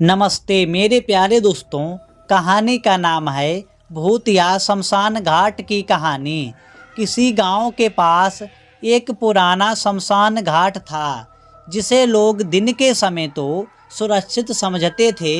नमस्ते मेरे प्यारे दोस्तों, कहानी का नाम है भूत या शमशान घाट की कहानी। किसी गांव के पास एक पुराना शमशान घाट था, जिसे लोग दिन के समय तो सुरक्षित समझते थे,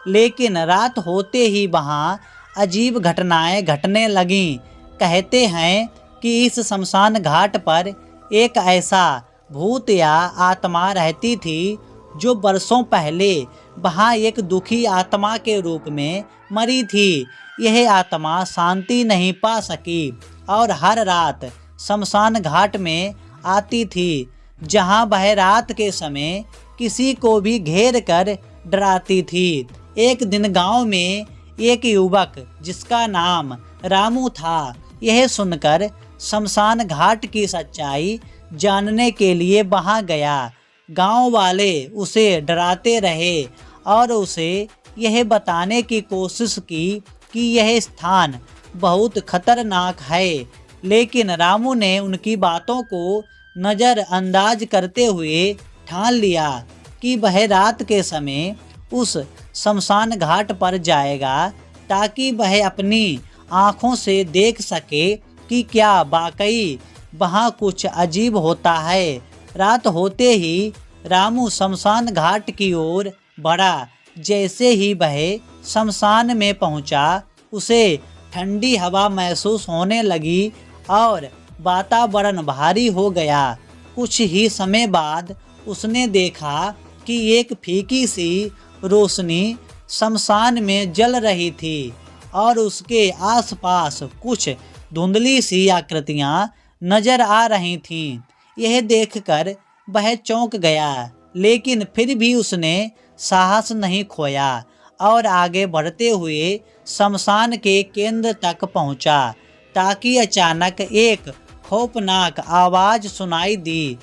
लेकिन रात होते ही वहां अजीब घटनाएं घटने लगीं। कहते हैं कि इस शमशान घाट पर एक ऐसा भूत या आत्मा रहती थी जो बरसों पहले वहाँ एक दुखी आत्मा के रूप में मरी थी। यह आत्मा शांति नहीं पा सकी और हर रात शमशान घाट में आती थी, जहाँ वह रात के समय किसी को भी घेर कर डराती थी। एक दिन गांव में एक युवक जिसका नाम रामू था, यह सुनकर शमशान घाट की सच्चाई जानने के लिए वहां गया। गांव वाले उसे डराते रहे और उसे यह बताने की कोशिश की कि यह स्थान बहुत खतरनाक है, लेकिन रामू ने उनकी बातों को नज़रअंदाज करते हुए ठान लिया कि वह रात के समय उस शमशान घाट पर जाएगा, ताकि वह अपनी आँखों से देख सके कि क्या वाकई वहाँ कुछ अजीब होता है। रात होते ही रामू शमशान घाट की ओर बढ़ा। जैसे ही वह शमशान में पहुंचा, उसे ठंडी हवा महसूस होने लगी और वातावरण भारी हो गया। कुछ ही समय बाद उसने देखा कि एक फीकी सी रोशनी शमशान में जल रही थी और उसके आसपास कुछ धुंधली सी आकृतियां नजर आ रही थीं। यह देखकर वह चौंक गया, लेकिन फिर भी उसने साहस नहीं खोया और आगे बढ़ते हुए शमशान के केंद्र तक पहुंचा, ताकि अचानक एक खौफनाक आवाज़ सुनाई दी।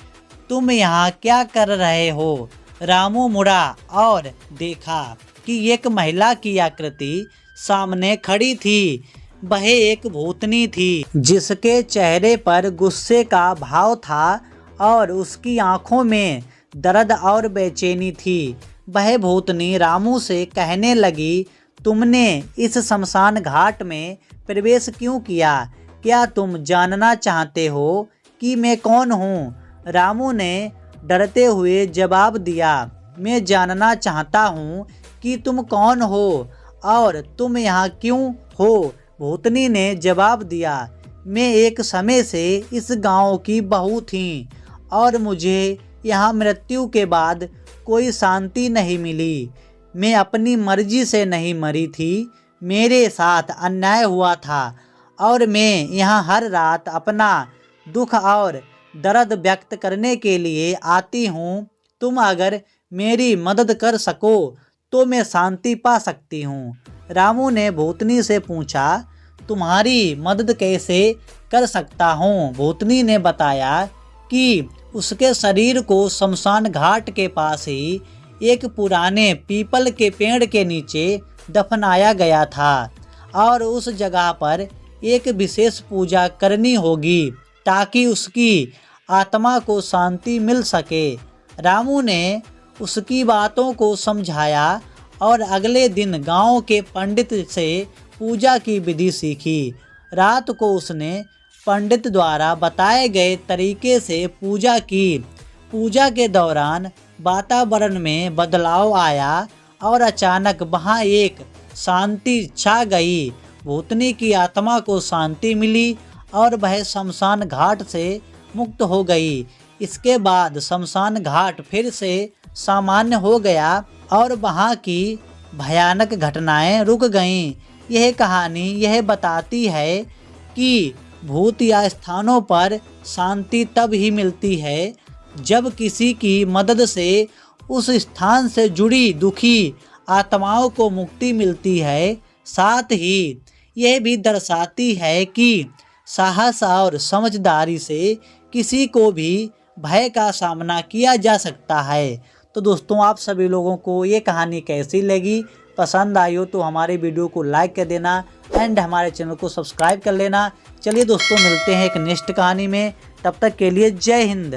तुम यहाँ क्या कर रहे हो? रामू मुड़ा और देखा कि एक महिला की आकृति सामने खड़ी थी। वह एक भूतनी थी, जिसके चेहरे पर गुस्से का भाव था और उसकी आंखों में दर्द और बेचैनी थी। वह भूतनी रामू से कहने लगी, तुमने इस शमशान घाट में प्रवेश क्यों किया? क्या तुम जानना चाहते हो कि मैं कौन हूँ? रामू ने डरते हुए जवाब दिया, मैं जानना चाहता हूँ कि तुम कौन हो और तुम यहाँ क्यों हो। भूतनी ने जवाब दिया, मैं एक समय से इस गांव की बहू थी और मुझे यहाँ मृत्यु के बाद कोई शांति नहीं मिली। मैं अपनी मर्जी से नहीं मरी थी, मेरे साथ अन्याय हुआ था और मैं यहाँ हर रात अपना दुख और दर्द व्यक्त करने के लिए आती हूँ। तुम अगर मेरी मदद कर सको तो मैं शांति पा सकती हूँ। रामू ने भूतनी से पूछा, तुम्हारी मदद कैसे कर सकता हूँ? भूतनी ने बताया कि उसके शरीर को शमशान घाट के पास ही एक पुराने पीपल के पेड़ के नीचे दफनाया गया था और उस जगह पर एक विशेष पूजा करनी होगी, ताकि उसकी आत्मा को शांति मिल सके। रामू ने उसकी बातों को समझाया और अगले दिन गांव के पंडित से पूजा की विधि सीखी। रात को उसने पंडित द्वारा बताए गए तरीके से पूजा की। पूजा के दौरान वातावरण में बदलाव आया और अचानक वहां एक शांति छा गई। भूतनी की आत्मा को शांति मिली और वह शमशान घाट से मुक्त हो गई। इसके बाद शमशान घाट फिर से सामान्य हो गया और वहां की भयानक घटनाएं रुक गईं। यह कहानी यह बताती है कि भूत या स्थानों पर शांति तब ही मिलती है जब किसी की मदद से उस स्थान से जुड़ी दुखी आत्माओं को मुक्ति मिलती है। साथ ही यह भी दर्शाती है कि साहस और समझदारी से किसी को भी भय का सामना किया जा सकता है। तो दोस्तों, आप सभी लोगों को ये कहानी कैसी लगी? पसंद आई हो तो हमारे वीडियो को लाइक कर देना एंड हमारे चैनल को सब्सक्राइब कर लेना। चलिए दोस्तों, मिलते हैं एक नेक्स्ट कहानी में। तब तक के लिए जय हिंद।